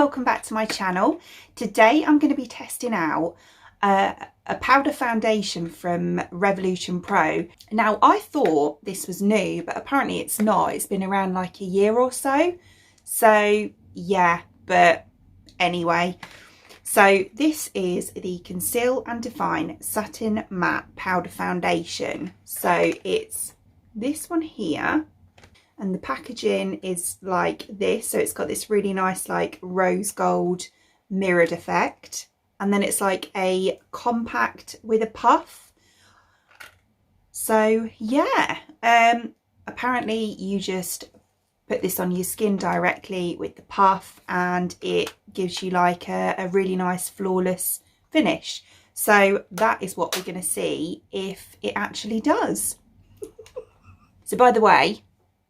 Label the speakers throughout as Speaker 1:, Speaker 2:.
Speaker 1: welcome back to my channel. Today I'm going to be testing out a powder foundation from Revolution Pro. Now I thought this was new, but apparently it's not. It's been around like a year or so. So yeah, but anyway. So this is the Conceal and Define Satin Matte Powder Foundation. So it's this one here. And the packaging is like this. So it's got this really nice like rose gold mirrored effect. And then it's like a compact with a puff. So yeah, apparently you just put this on your skin directly with the puff and it gives you like a really nice flawless finish. So that is what we're going to see if it actually does. So by the way,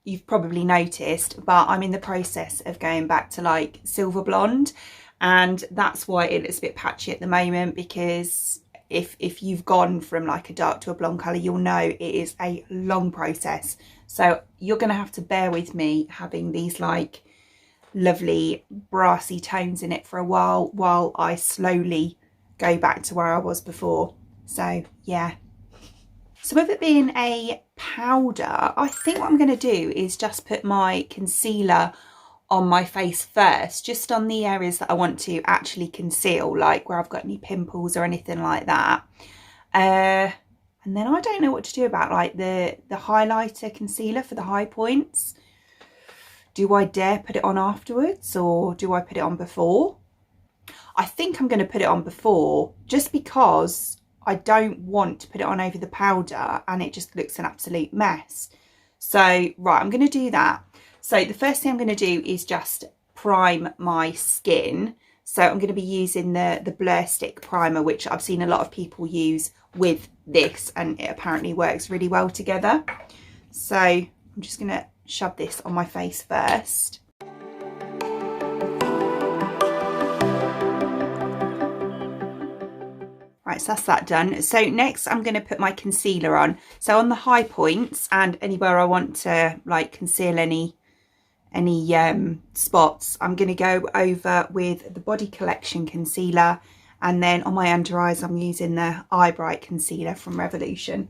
Speaker 1: you've probably noticed, but I'm in the process of going back to like silver blonde, and that's why it looks a bit patchy at the moment, because if you've gone from like a dark to a blonde colour, you'll know it is a long process. So you're going to have to bear with me having these like lovely brassy tones in it for a while I slowly go back to where I was before. So yeah. So with it being a powder, I think what I'm going to do is just put my concealer on my face first, just on the areas that I want to actually conceal, like where I've got any pimples or anything like that. And then I don't know what to do about like the highlighter concealer for the high points. Do I dare put it on afterwards, or do I put it on before? I think I'm going to put it on before, just because I don't want to put it on over the powder and it just looks an absolute mess. So right, I'm going to do that. So the first thing I'm going to do is just prime my skin. So I'm going to be using the Blur Stick primer, which I've seen a lot of people use with this, and it apparently works really well together. So I'm just going to shove this on my face first. Right, so that's that done. So next I'm going to put my concealer on. So on the high points and anywhere I want to like conceal any spots, I'm going to go over with the Body Collection concealer, and then on my under eyes I'm using the Eye Bright concealer from Revolution.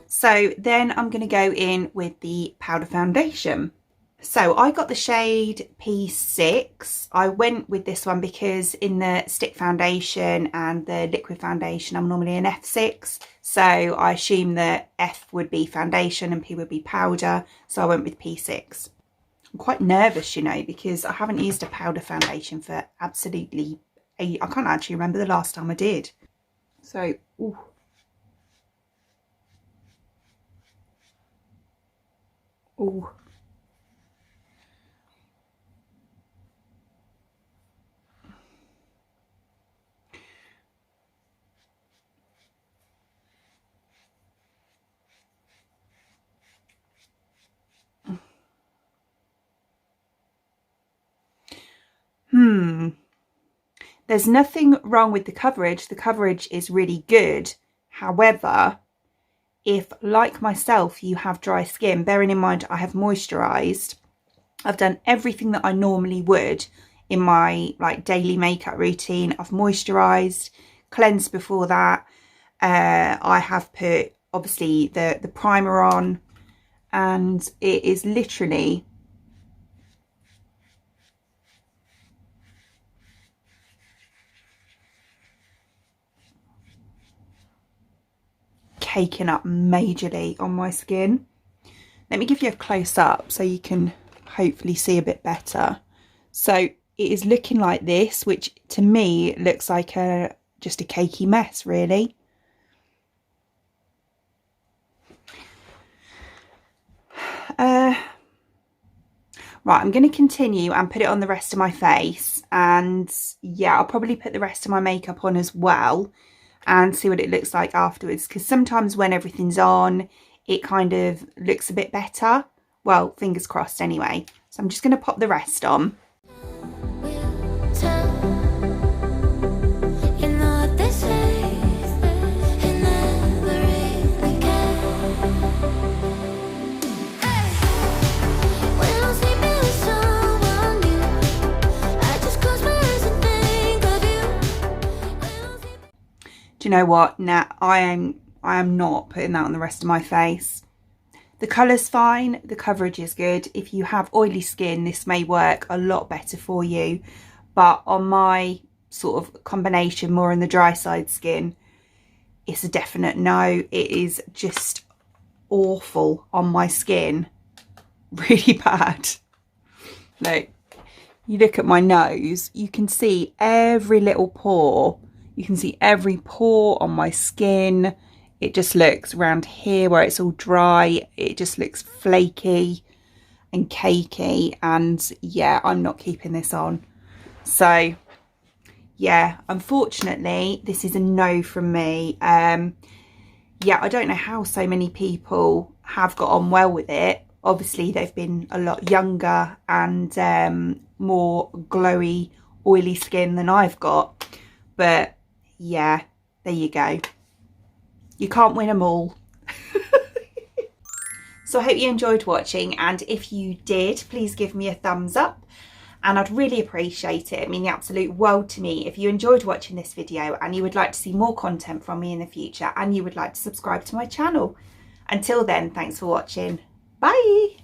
Speaker 1: So then I'm going to go in with the powder foundation. So I got the shade P6. I went with this one because in the stick foundation and the liquid foundation I'm normally an F6. So I assume that F would be foundation and P would be powder. So I went with P6. I'm quite nervous, you know, because I haven't used a powder foundation for absolutely I can't actually remember the last time I did. So, ooh. Ooh. There's nothing wrong with the coverage. The coverage is really good. However, if like myself you have dry skin, bearing in mind I have moisturized, I've done everything that I normally would in my like daily makeup routine. I've moisturized, cleansed before that. I have put obviously the primer on, and it is literally caking up majorly on my skin. Let me give you a close up so you can hopefully see a bit better. So it is looking like this, which to me looks like just a cakey mess really. Right, I'm going to continue and put it on the rest of my face, and yeah, I'll probably put the rest of my makeup on as well and see what it looks like afterwards, because sometimes when everything's on it kind of looks a bit better. Well, fingers crossed anyway. So I'm just going to pop the rest on. Do you know what? Nah, I am not putting that on the rest of my face. The colour's fine, the coverage is good. If you have oily skin, this may work a lot better for you. But on my sort of combination, more on the dry side skin, it's a definite no. It is just awful on my skin. Really bad. Look, you look at my nose, you can see every little pore. You can see every pore on my skin. It just looks around here where it's all dry. It just looks flaky and cakey. And yeah, I'm not keeping this on. So yeah, unfortunately, this is a no from me. Yeah, I don't know how so many people have got on well with it. Obviously, they've been a lot younger and more glowy, oily skin than I've got. But yeah, there you go. You can't win them all. So I hope you enjoyed watching, and if you did, please give me a thumbs up and I'd really appreciate it. It means the absolute world to me if you enjoyed watching this video and you would like to see more content from me in the future and you would like to subscribe to my channel. Until then, thanks for watching. Bye.